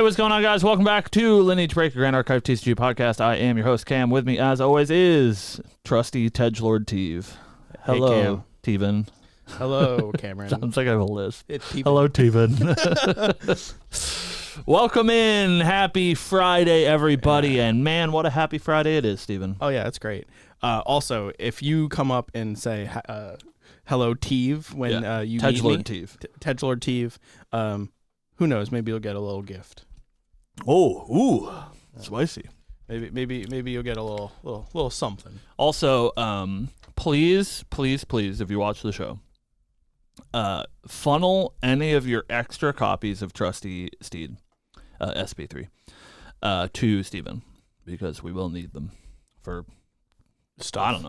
what's going on, guys? Welcome back to Lineage Breaker Grand Archive TCG podcast. I am your host, Cam. With me, as always, is trusty Tedgelord Teve. Hello, hey, Teven. Hello, Cameron. Sounds like I have a list. It's Hello, Teven. Welcome in. Happy Friday, everybody. Yeah. And man, what a happy Friday it is, Steven. Oh, yeah, that's great. Also, if you come up and say hello, Teve, when you meet me, Tedgelord Teve, who knows? Maybe you'll get a little gift. Oh, spicy. Maybe you'll get a little something. Also, please, if you watch the show, funnel any of your extra copies of Trusty Steed, SP3, to Steven, because we will need them for stuff.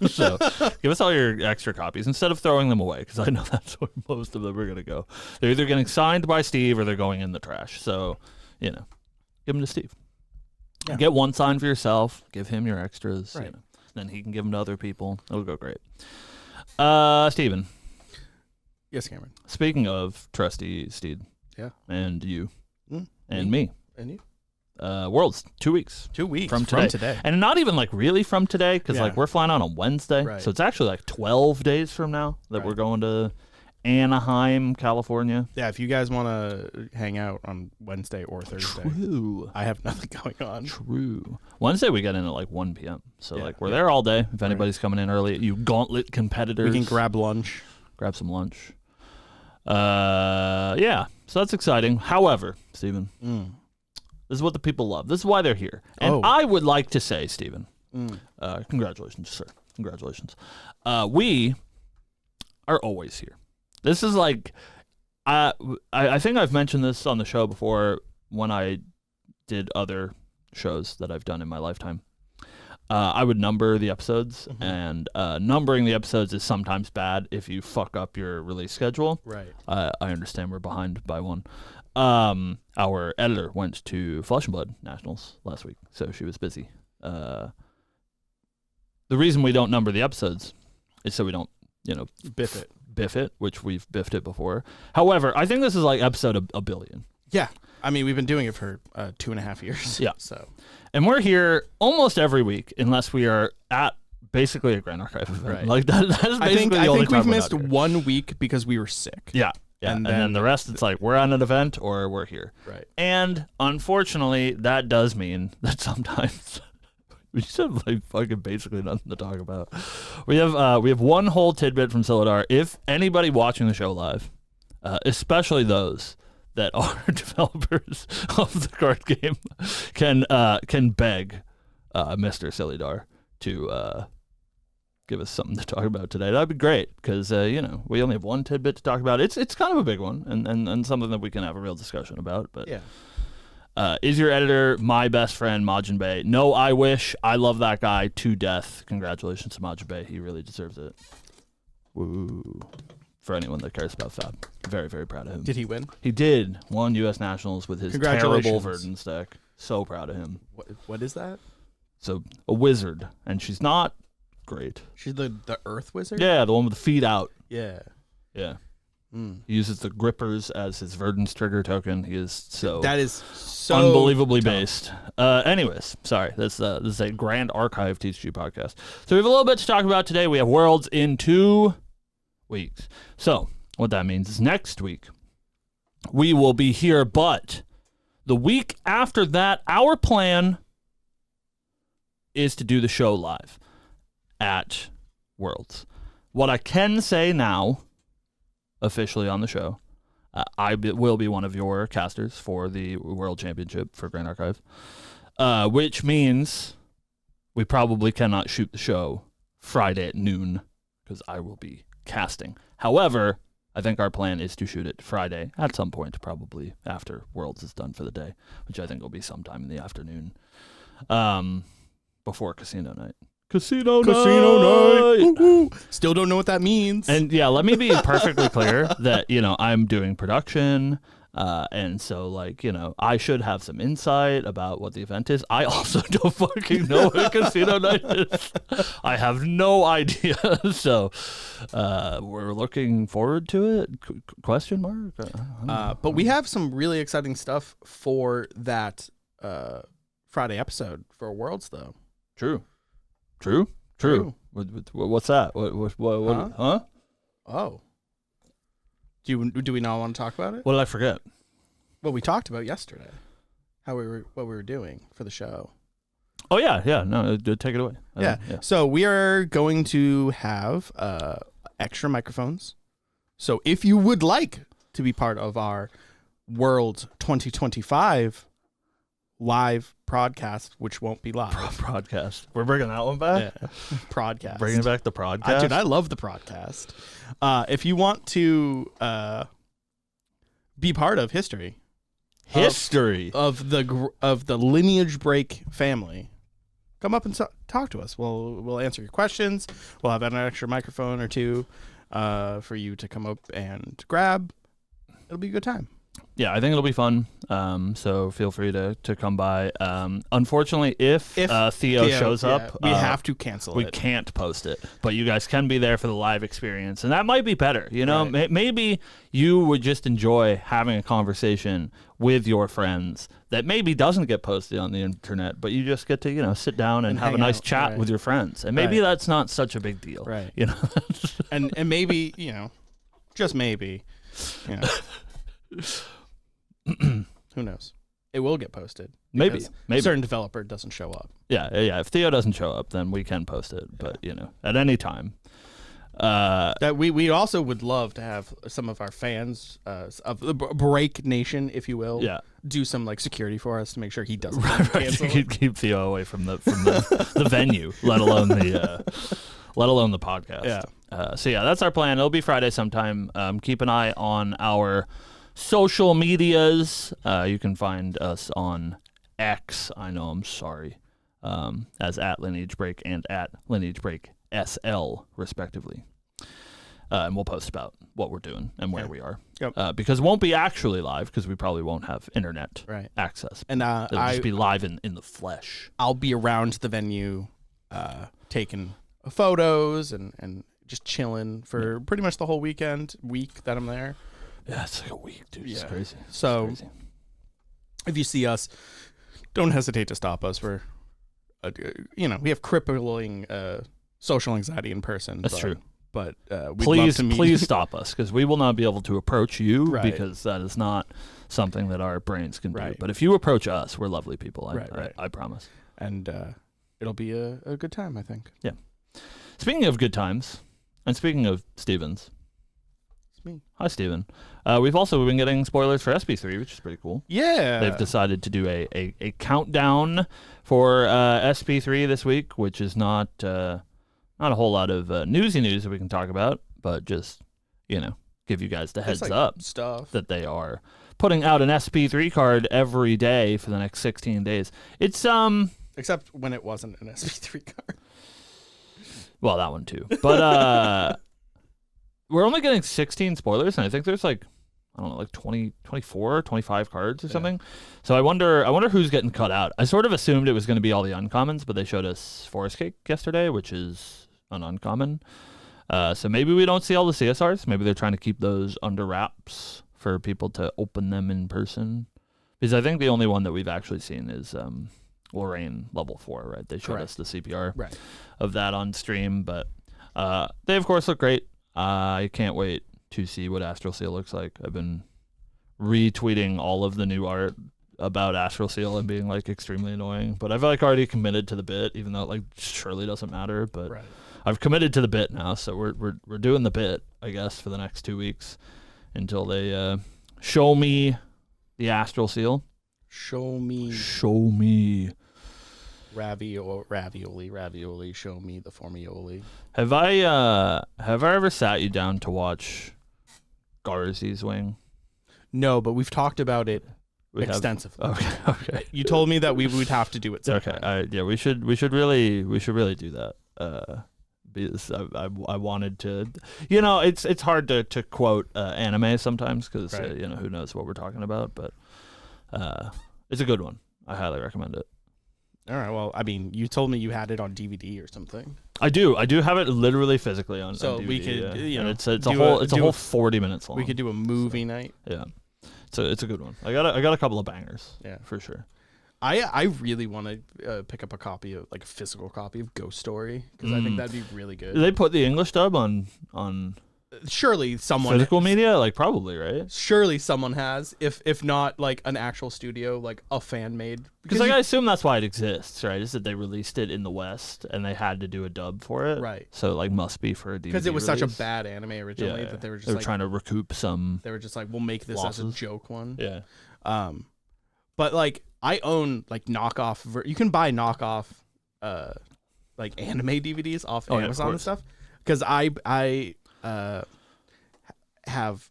So give us all your extra copies instead of throwing them away, because I know that's where most of them are going to go. They're either getting signed by Steve or they're going in the trash. So, give them to Steve. Yeah. Get one signed for yourself. Give him your extras. Right. Then he can give them to other people. It'll go great. Steven. Yes, Cameron. Speaking of Trusty Steed. Yeah. And you. And me. And you. Worlds, 2 weeks. 2 weeks from today. And not even really from today, because we're flying out on Wednesday. Right. So it's actually 12 days from now that we're going to Anaheim, California. Yeah, if you guys want to hang out on Wednesday or Thursday. True. I have nothing going on. True. Wednesday we get in at 1 p.m. So we're there all day. If anybody's coming in early, you gauntlet competitors. We can grab lunch. Grab some lunch. So that's exciting. However, Steven, this is what the people love. This is why they're here. And I would like to say, Steven, congratulations, sir. Congratulations. We are always here. This is I think I've mentioned this on the show before when I did other shows that I've done in my lifetime. I would number the episodes, and numbering the episodes is sometimes bad if you fuck up your release schedule. Right. I understand we're behind by one. Our editor went to Flesh and Blood Nationals last week, so she was busy. The reason we don't number the episodes is so we don't, biff it, which we've biffed it before. However, I think this is episode a billion. Yeah. I mean, we've been doing it for 2.5 years. Yeah. So, and we're here almost every week, unless we are at basically a Grand Archive event. Right. That is basically the only time I think we've we're missed not here. 1 week because we were sick. Yeah. Yeah, and then the rest, it's we're on an event or we're here. Right. And unfortunately, that does mean that sometimes we just have fucking basically nothing to talk about. We have one whole tidbit from Silidar. If anybody watching the show live, especially those that are developers of the card game, can beg Mr. Silidar to give us something to talk about today. That'd be great, because we only have one tidbit to talk about. It's kind of a big one, and something that we can have a real discussion about. But is your editor my best friend Majin Bey? No, I wish. I love that guy to death. Congratulations to Majin Bey. He really deserves it. Woo! For anyone that cares about Fab, very, very proud of him. Did he win? He did. Won U.S. Nationals with his terrible Verdance deck. So proud of him. What is that? So a wizard, and she's not great. She's the Earth Wizard? Yeah, the one with the feet out. Yeah. Yeah. He uses the grippers as his Verdance trigger token. He is so unbelievably based. Anyways, sorry. This is a Grand Archive TCG podcast. So we have a little bit to talk about today. We have Worlds in 2 weeks. So what that means is next week we will be here, but the week after that, our plan is to do the show live at Worlds. What I can say now, officially on the show, I will be one of your casters for the World Championship for Grand Archive, which means we probably cannot shoot the show Friday at noon because I will be casting. However, I think our plan is to shoot it Friday at some point, probably after Worlds is done for the day, which I think will be sometime in the afternoon, before Casino Night. Casino night. Woo-hoo. Still don't know what that means. And let me be perfectly clear that I'm doing production. And so, like, you know, I should have some insight about what the event is. I also don't fucking know what Casino Night is. I have no idea. So we're looking forward to it? Question mark? But we have some really exciting stuff for that Friday episode for Worlds, though. True. What's that? What? Huh? Oh. Do we not want to talk about it? What did I forget? What we talked about yesterday. What we were doing for the show. Oh yeah. No, take it away. Yeah. So we are going to have extra microphones. So if you would like to be part of our World 2025 live podcast, which won't be live. Broadcast. We're bringing that one back? Yeah. Podcast. Bringing back the podcast? Dude, I love the podcast. If you want to be part of history of the Lineage Break family, come up and talk to us. We'll answer your questions. We'll have an extra microphone or two for you to come up and grab. It'll be a good time. Yeah, I think it'll be fun. So feel free to come by. Unfortunately, if Theo shows up, we have to cancel it. We can't post it, but you guys can be there for the live experience, and that might be better. You know, maybe you would just enjoy having a conversation with your friends that maybe doesn't get posted on the internet, but you just get to sit down and have a nice chat with your friends, and maybe that's not such a big deal, right? And maybe just maybe, who knows? It will get posted. Maybe a certain developer doesn't show up. Yeah. If Theo doesn't show up, then we can post it. But at any time. That we also would love to have some of our fans of the Break Nation, if you will, do some security for us to make sure he doesn't cancel. Keep Theo away from the venue, let alone the podcast. Yeah. So that's our plan. It'll be Friday sometime. Keep an eye on our social medias. You can find us on X. I know, I'm sorry. As at Lineage Break and at Lineage Break SL, respectively. And we'll post about what we're doing and where we are. Yep. Because it won't be actually live because we probably won't have internet access. And it'll just be live in the flesh. I'll be around the venue taking photos and just chilling for pretty much the whole week that I'm there. Yeah, it's like a week, dude. It's crazy. So if you see us, don't hesitate to stop us. We're, we have crippling social anxiety in person. That's true. But please stop us because we will not be able to approach you because that is not something that our brains can do. But if you approach us, we're lovely people. I promise. And it'll be a good time, I think. Yeah. Speaking of good times, and speaking of Stevens. It's me. Hi, Steven. We've also been getting spoilers for SP3, which is pretty cool. Yeah. They've decided to do a countdown for SP3 this week, which is not a whole lot of newsy news that we can talk about, but just, give you guys the heads up stuff that they are putting out an SP3 card every day for the next 16 days. It's except when it wasn't an SP3 card. Well, that one too. But we're only getting 16 spoilers, and I think there's 20, 24, 25 cards or something. So I wonder who's getting cut out. I sort of assumed it was going to be all the uncommons, but they showed us Forest Cake yesterday, which is an uncommon. So maybe we don't see all the CSRs. Maybe they're trying to keep those under wraps for people to open them in person. Because I think the only one that we've actually seen is Lorraine level 4, right? They showed us the CPR of that on stream, but they of course look great. I can't wait to see what Astral Seal looks like. I've been retweeting all of the new art about Astral Seal and being extremely annoying, but I've already committed to the bit, even though it surely doesn't matter. But I've committed to the bit now, so we're doing the bit, I guess, for the next 2 weeks until they show me the Astral Seal. Show me. Ravioli, show me the formioli. Have I ever sat you down to watch Garzy's Wing? No, but we've talked about it extensively. Okay. You told me that we would have to do it sometime. Okay. We should really do that. because I wanted to, it's hard to quote anime sometimes because who knows what we're talking about, but it's a good one. I highly recommend it. All right. Well, I mean, you told me you had it on DVD or something. I do have it literally physically on. So on DVD, we could, and it's a whole 40 minutes long. We could do a movie night. Yeah. So it's a good one. I got a couple of bangers. Yeah, for sure. I really want to pick up a copy of a physical copy of Ghost Story because I think that'd be really good. Did they put the English dub on surely someone physical media, probably, right? Surely someone has, if not an actual studio, a fan made. Because I assume that's why it exists, right? Is that they released it in the West and they had to do a dub for it, right? So must be for a DVD because it was release. such a bad anime originally that they were just trying to recoup some. They were just we'll make this losses. As a joke one, yeah. But I own knockoff. You can buy knockoff, anime DVDs off Amazon and stuff. Because I have,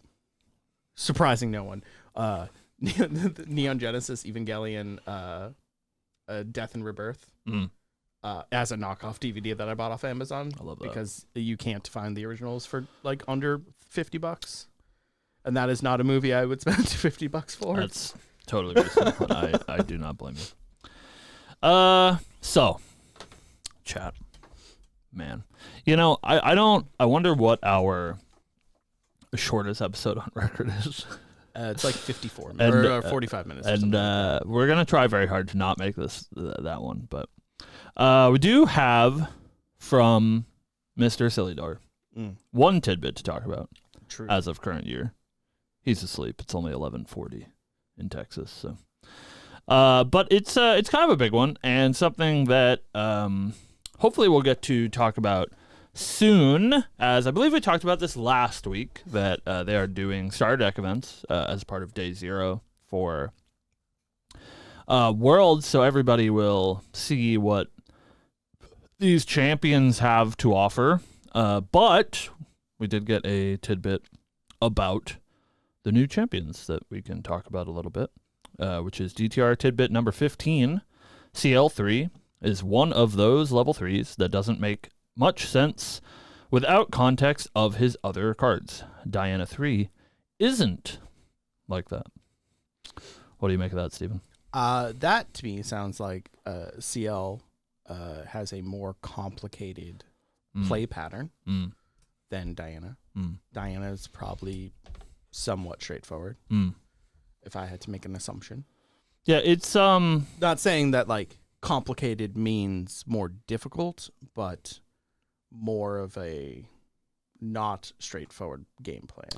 surprising no one, Neon Genesis Evangelion Death and Rebirth as a knockoff DVD that I bought off Amazon. I love that. Because you can't find the originals for under $50. And that is not a movie I would spend $50 for. That's totally reasonable. I do not blame you. So, chat. Man. I wonder what our shortest episode on record is. It's 54 minutes or 45 minutes. And we're going to try very hard to not make this that one. But we do have from Mr. Silly one tidbit to talk about. True. As of current year. He's asleep. It's only 11:40 in Texas. So, but it's kind of a big one and something that hopefully we'll get to talk about soon, as I believe we talked about this last week, that they are doing starter deck events as part of Day 0 for Worlds, so everybody will see what these champions have to offer. But we did get a tidbit about the new champions that we can talk about a little bit, which is DTR tidbit number 15, CL3. Is one of those level 3s that doesn't make much sense without context of his other cards. Diana 3 isn't like that. What do you make of that, Steven? That to me sounds like CL has a more complicated play pattern than Diana. Diana is probably somewhat straightforward, if I had to make an assumption. Yeah, it's not saying that complicated means more difficult, but more of a not straightforward game plan.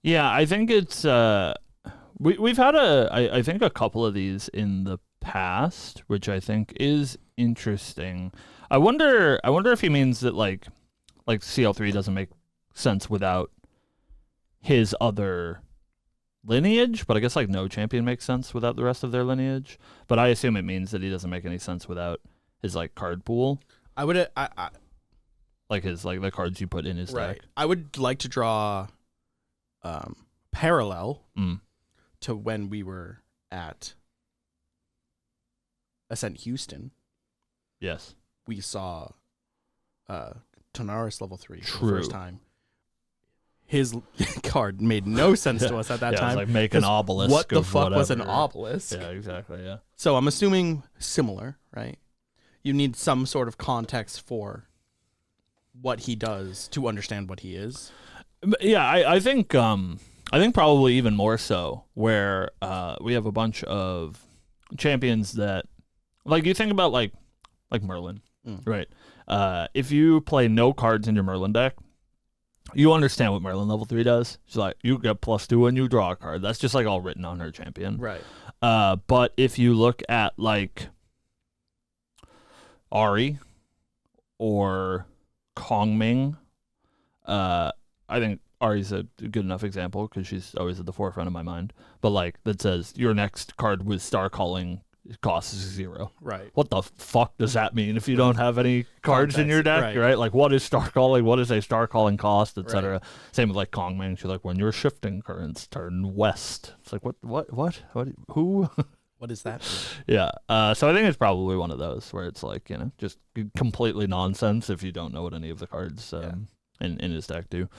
Yeah, I think it's we've had I think a couple of these in the past, which I think is interesting. I wonder if he means that like CL3 doesn't make sense without his other lineage, but I guess no champion makes sense without the rest of their lineage. But I assume it means that he doesn't make any sense without his card pool. I would his the cards you put in his deck. I would like to draw parallel to when we were at Ascent Houston. Yes. We saw Tonaris level 3 True. for the first time. His card made no sense to us at that time. It was make an obelisk. What the fuck whatever. was an obelisk? Yeah, exactly. Yeah. So I'm assuming similar, right? You need some sort of context for what he does to understand what he is. Yeah, I think probably even more so where we have a bunch of champions that you think about like Merlin, right? If you play no cards in your Merlin deck, you understand what Merlin level 3 does. She's you get +2 when you draw a card. That's just all written on her champion. Right. But if you look at Ahri or Kongming, I think Ahri's a good enough example because she's always at the forefront of my mind. But that says your next card with Star Calling costs 0. Right. What the fuck does that mean if you don't have any cards in your deck, right? What is Star Calling? What is a Star Calling cost, etc. Right. Same with Kongming. She's when your shifting currents turn west. It's what? Who? What is that? Yeah. So I think it's probably one of those where it's like, just completely nonsense if you don't know what any of the cards in his deck do,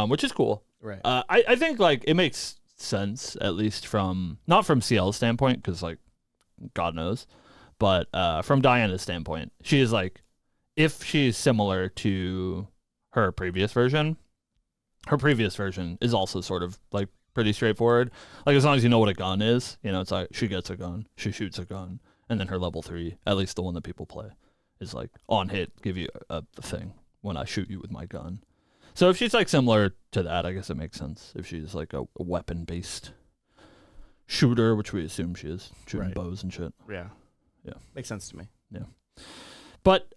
which is cool. Right. I think like it makes sense, at least not from CL's standpoint, because like God knows, but from Diana's standpoint, she is like, if she's similar to her previous version is also sort of like pretty straightforward. Like as long as you know what a gun is, it's like she gets a gun, she shoots a gun, and then her level 3, at least the one that people play, is like on hit, give you a thing when I shoot you with my gun. So if she's like similar to that, I guess it makes sense. If she's like a weapon-based shooter, which we assume she is, shooting bows and shit. Yeah. Yeah. Makes sense to me. Yeah. But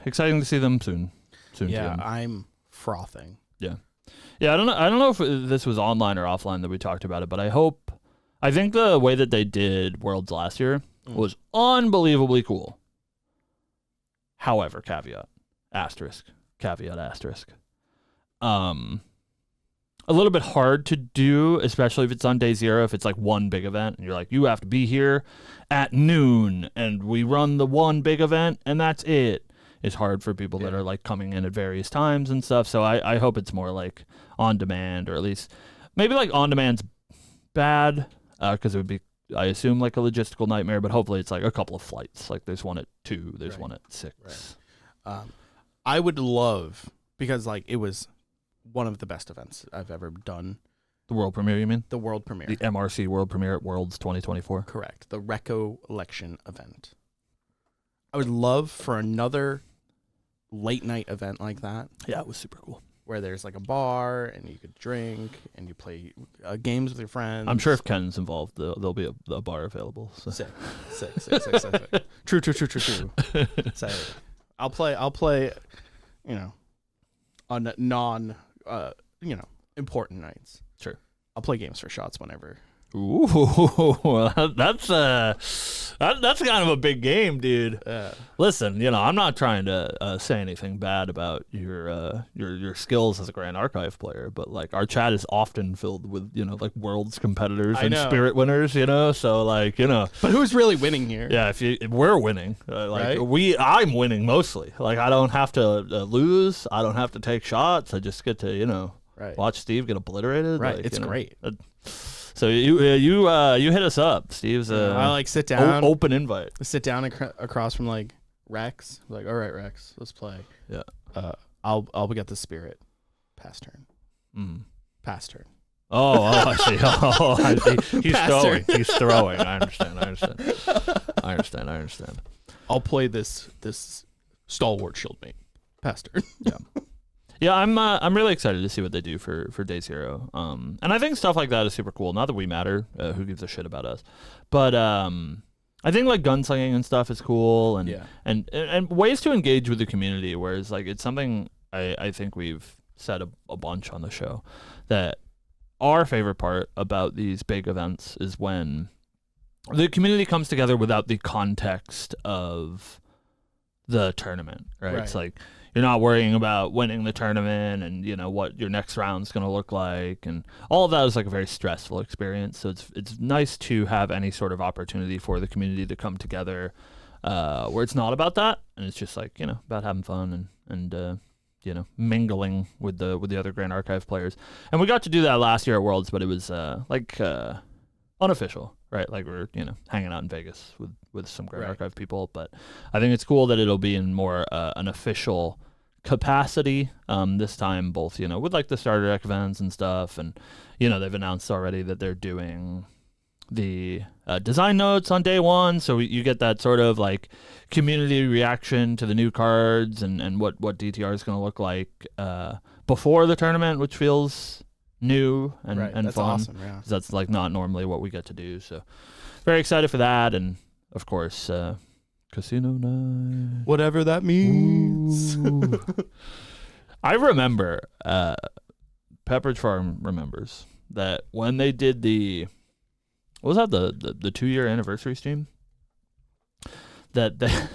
exciting to see them soon. Yeah, I'm frothing. Yeah. Yeah, I don't know if this was online or offline that we talked about it, but I think the way that they did Worlds last year was unbelievably cool. However, caveat, asterisk. A little bit hard to do, especially if it's on day 0, if it's like one big event and you're like, you have to be here at noon and we run the one big event and that's it. It's hard for people that are like coming in at various times and stuff. So I hope it's more like on demand, or at least maybe like on demand's bad because it would be, I assume, like a logistical nightmare, but hopefully it's like a couple of flights. Like there's one at 2, there's one at 6. Right. I would love, because like it was one of the best events I've ever done. The world premiere, you mean? The world premiere. The MRC world premiere at Worlds 2024. Correct. The Recollection event. I would love for another late night event like that. Yeah, it was super cool. Where there's like a bar and you could drink and you play games with your friends. I'm sure if Ken's involved, there'll be a bar available. So. Sick. True. So I'll play, on non, important nights. Sure. I'll play games for shots whenever. Ooh, that's kind of a big game, dude. Listen, I'm not trying to say anything bad about your skills as a Grand Archive player, but like our chat is often filled with like Worlds competitors and Spirit winners, so like But who's really winning here? Yeah, if we're winning, like right? I'm winning mostly. Like I don't have to lose, I don't have to take shots. I just get to watch Steve get obliterated. Right, like, it's great. So you hit us up, Steve's. I like sit down, open invite. Sit down across from like Rex. Like, all right, Rex, let's play. Yeah. I'll get the Spirit. Pass turn. Pass turn. Oh, I see. Oh, I see. He's throwing. I understand. I'll play this stalwart shieldmate. Pass turn. Yeah. Yeah, I'm really excited to see what they do for day 0. And I think stuff like that is super cool. Not that we matter, who gives a shit about us, but I think like gunslinging and stuff is cool, and ways to engage with the community. Whereas like it's something I think we've said a bunch on the show, that our favorite part about these big events is when the community comes together without the context of the tournament, right? It's like, you're not worrying about winning the tournament and what your next round's going to look like, and all of that is like a very stressful experience. So it's nice to have any sort of opportunity for the community to come together where it's not about that, and it's just like about having fun and mingling with the other Grand Archive players. And we got to do that last year at Worlds, but it was unofficial, right? Like we're hanging out in Vegas with some Grand Archive people, but I think it's cool that it'll be in more an official capacity this time, both with like the starter deck events and stuff, and they've announced already that they're doing the design notes on day 1, so you get that sort of like community reaction to the new cards and what DTR is going to look like before the tournament, which feels new and that's fun. Awesome, yeah. That's like not normally what we get to do, so very excited for that. And of course casino night, whatever that means. I remember Pepperidge Farm remembers that when they did the 2-year anniversary stream, that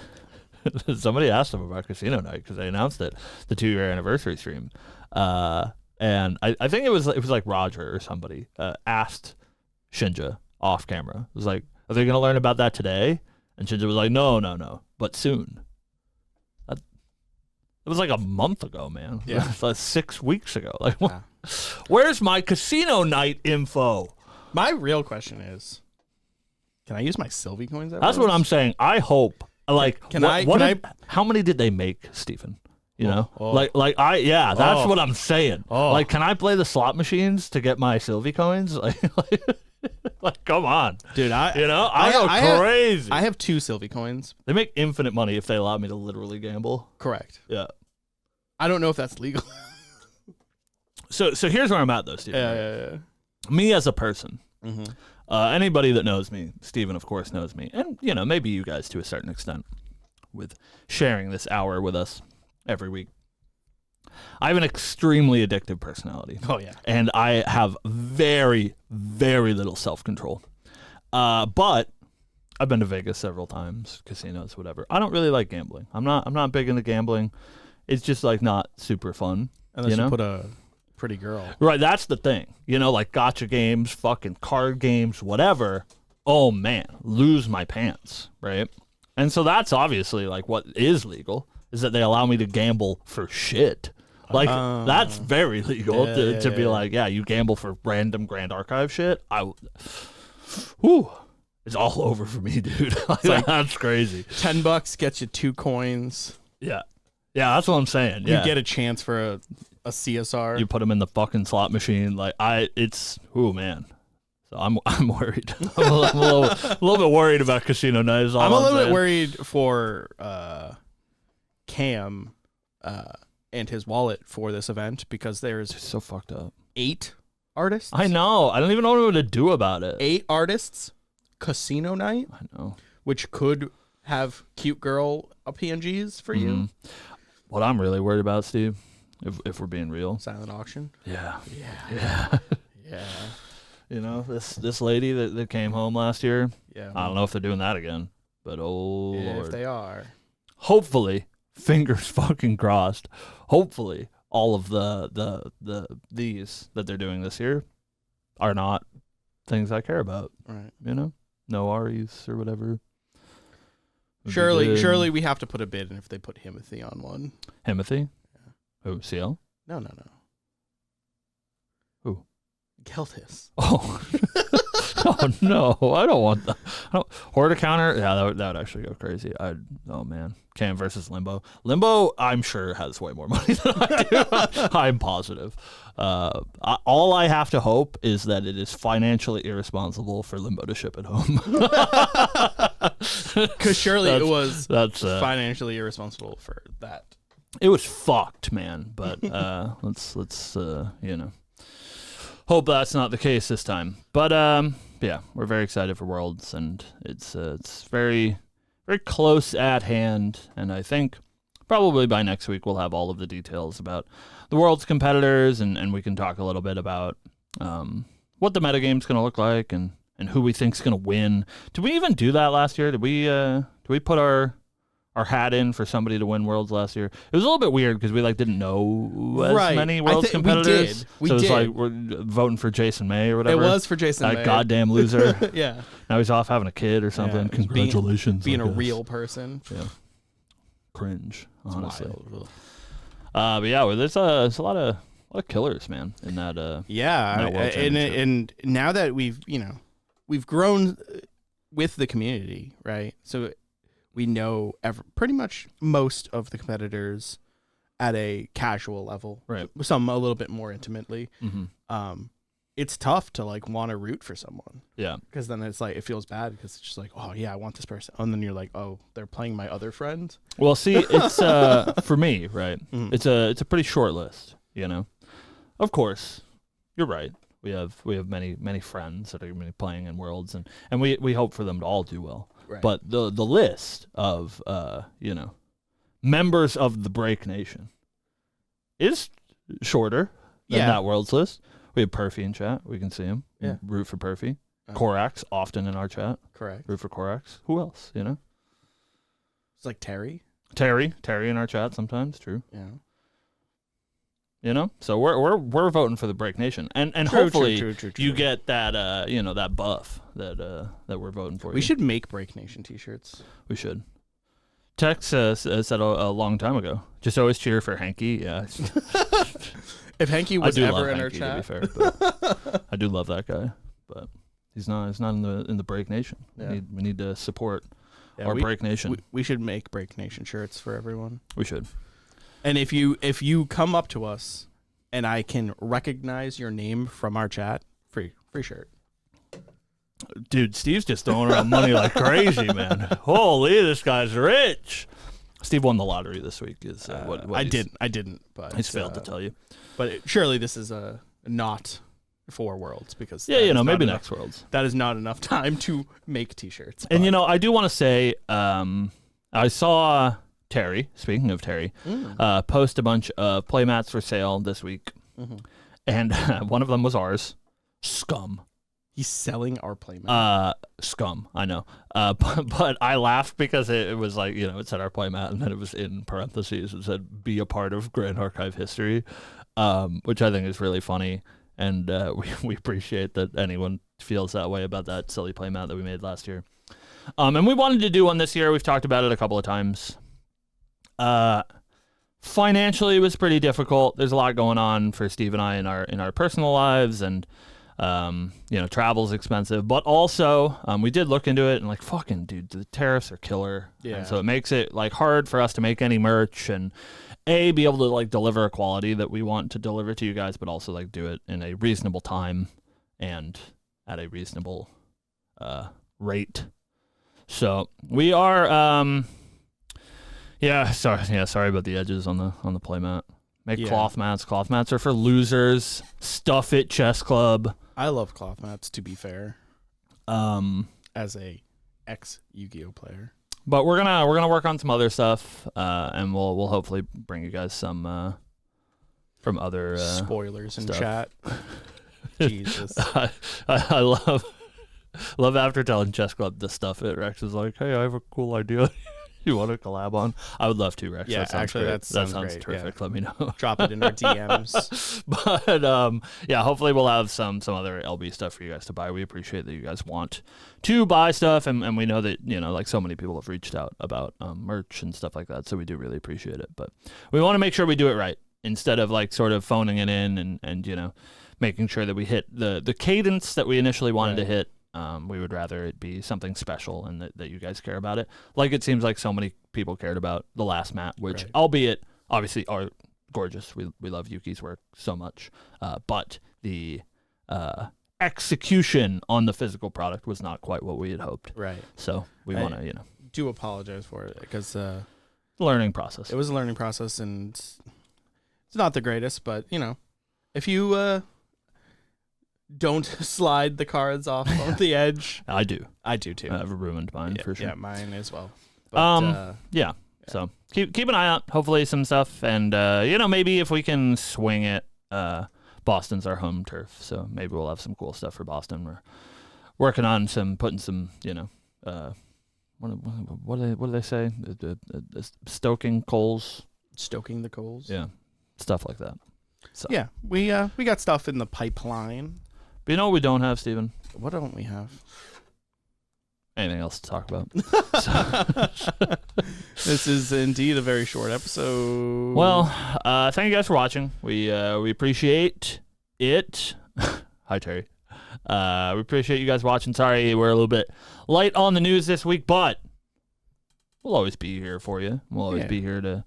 somebody asked them about casino night because they announced it, the 2-year anniversary stream, and I think it was like Roger or somebody asked Shinja off camera. It was like, Are they going to learn about that today? And Shinja was like, no, but soon. It was like a month ago, man. Yeah. It was like 6 weeks ago. Like, where's my casino night info? My real question is, can I use my Sylvie coins? That's what I'm saying. I hope. Like, how many did they make, Stephen? You know, that's what I'm saying. Like, can I play the slot machines to get my Sylvie coins? Like, come on, dude. I go crazy. I have 2 Sylvie coins. They make infinite money if they allow me to literally gamble. Correct. Yeah. I don't know if that's legal. So here's where I'm at, though, Stephen. Yeah. Me as a person. Anybody that knows me, Stephen, of course, knows me, and maybe you guys to a certain extent, with sharing this hour with us every week. I have an extremely addictive personality. Oh, yeah. And I have very, very little self-control. But I've been to Vegas several times, casinos, whatever. I don't really like gambling. I'm not big into gambling. It's just like not super fun. Unless you put a pretty girl. Right, that's the thing. Like gotcha games, fucking card games, whatever. Oh man, lose my pants, right? And so that's obviously like what is legal, is that they allow me to gamble for shit. Like, that's very legal to be like, you gamble for random Grand Archive shit. It's all over for me, dude. Like, that's crazy. $10 gets you 2 coins. Yeah. Yeah, that's what I'm saying. You get a chance for a CSR. You put them in the fucking slot machine. Like, man. So I'm worried. I'm a little bit worried about casino nights. I'm a little bit worried for Cam and his wallet for this event, because there's so fucked up 8 artists. I know. I don't even know what to do about it. 8 artists, casino night. I know. Which could have cute girl PNGs for you. What I'm really worried about, Steve, if we're being real, silent auction. Yeah. This lady that came home last year. Yeah. I don't know if they're doing that again, but Lord, if they are, hopefully, fingers fucking crossed. Hopefully, all of these that they're doing this year are not things I care about. Right. No Aries or whatever. Surely we have to put a bid in if they put Himothy on one. Himothy? Yeah. Who, CL? No. Who? Geltis. Oh. Oh, no. I don't want that. Hoarder counter? Yeah, that would actually go crazy. Oh, man. Cam versus Limbo. Limbo, I'm sure, has way more money than I do. I'm positive. All I have to hope is that it is financially irresponsible for Limbo to ship it home. Because surely it was financially irresponsible for that. It was fucked, man. But let's hope that's not the case this time. But yeah, we're very excited for Worlds, and it's very, very close at hand. And I think probably by next week we'll have all of the details about the Worlds competitors, and we can talk a little bit about what the metagame's going to look like and who we think's going to win. Did we even do that last year? Did we put our hat in for somebody to win Worlds last year? It was a little bit weird because we didn't know as many Worlds competitors. We did. So it was we're voting for Jason May or whatever. It was for Jason May. That goddamn loser. Yeah. Now he's off having a kid or something. Yeah, Congratulations. Being a real person. Yeah. Cringe, honestly. But yeah, there's a lot of killers, man, in that. And now that we've grown with the community, right? So we know pretty much most of the competitors at a casual level, right? Some a little bit more intimately. Mm-hmm. It's tough to want to root for someone. Yeah. Because then it's it feels bad because it's just oh yeah, I want this person. And then you're like, oh, they're playing my other friend. Well, see, it's for me, right? Mm-hmm. It's a pretty short list, Of course, you're right. We have many friends that are going to be playing in Worlds, and we hope for them to all do well. Right. But the list of members of the Break Nation is shorter than that Worlds list. We have Perfy in chat. We can see him. Yeah. Root for Perfy. Korax often in our chat. Correct. Root for Korax. Who else? It's Terry. Terry in our chat sometimes. True. Yeah. You know, so we're voting for the Break Nation, and hopefully you get that that buff that we're voting for. We should make Break Nation t-shirts. We should. Tex said a long time ago, just always cheer for Hanky. Yeah. If Hanky was ever in our chat, to be fair, but I do love that guy, but he's not in the Break Nation. Yeah. We need to support our Break Nation. We should make Break Nation shirts for everyone. We should. And if you come up to us and I can recognize your name from our chat, free shirt. Dude, Steve's just throwing around money like crazy, man. Holy, this guy's rich. Steve won the lottery this week. I didn't, but he's failed to tell you. But surely this is not for Worlds, because maybe next Worlds. That is not enough time to make t-shirts. And I do want to say, I saw Terry, speaking of Terry, post a bunch of playmats for sale this week. Mm-hmm. And one of them was ours. Scum. He's selling our playmat. Scum, I know. But I laughed because it was like, it said our playmat, and then it was in parentheses. It said, be a part of Grand Archive history, which I think is really funny. And we appreciate that anyone feels that way about that silly playmat that we made last year. And we wanted to do one this year. We've talked about it a couple of times. Financially, it was pretty difficult. There's a lot going on for Steve and I in our personal lives, and travel's expensive. But also, we did look into it, and like, fucking dude, the tariffs are killer. Yeah. And so it makes it like hard for us to make any merch and be able to like deliver a quality that we want to deliver to you guys, but also like do it in a reasonable time and at a reasonable rate. So we are sorry about the edges on the playmat. Make cloth mats. Cloth mats are for losers. Stuff it, Chess Club. I love cloth mats, to be fair. As a ex Yu-Gi-Oh player. But we're gonna work on some other stuff, and we'll hopefully bring you guys some from other spoilers in stuff. chat. Jesus, I love after telling Chess Club to stuff it. Rex is like, hey, I have a cool idea. You want to collab on? I would love to, Rex. Yeah, that sounds great. Terrific. Yeah. Let me know. Drop it in our DMs. But hopefully we'll have some other LB stuff for you guys to buy. We appreciate that you guys want to buy stuff, and we know that like so many people have reached out about merch and stuff like that. So we do really appreciate it. But we want to make sure we do it right instead of like sort of phoning it in and making sure that we hit the cadence that we initially wanted to hit. We would rather it be something special and that you guys care about it. Like it seems like so many people cared about the last mat, which albeit obviously are gorgeous. We love Yuki's work so much. But the execution on the physical product was not quite what we had hoped. Right. So we want to, do apologize for it because learning process. It was a learning process, and it's not the greatest, but if you don't slide the cards off of the edge. I do too. I've ruined mine for sure. Yeah, mine as well. But, yeah. So keep an eye out. Hopefully some stuff, and maybe if we can swing it. Boston's our home turf, so maybe we'll have some cool stuff for Boston. We're working on putting some what do they say? Stoking coals. Stoking the coals. Yeah, stuff like that. So. Yeah, we got stuff in the pipeline. But you know what we don't have, Steven? What don't we have? Anything else to talk about? This is indeed a very short episode. Well, thank you guys for watching. We appreciate it. Hi, Terry. We appreciate you guys watching. Sorry we're a little bit light on the news this week, but we'll always be here for you. We'll always be here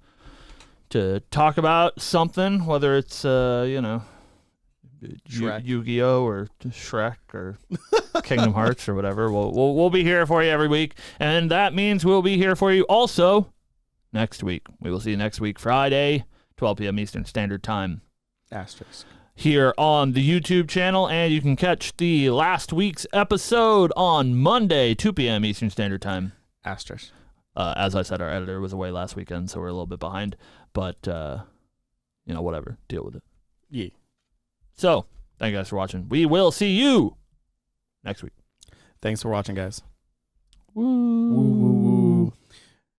to talk about something, whether it's Yu-Gi-Oh or Shrek or Kingdom Hearts or whatever. We'll be here for you every week, and that means we'll be here for you also next week. We will see you next week, Friday, 12 p.m. Eastern Standard Time. Asterisk. Here on the YouTube channel, and you can catch the last week's episode on Monday, 2 p.m. Eastern Standard Time. Asterisk. As I said, our editor was away last weekend, so we're a little bit behind. But, whatever. Deal with it. Yeah. So, thank you guys for watching. We will see you next week. Thanks for watching, guys. Woo. Woo.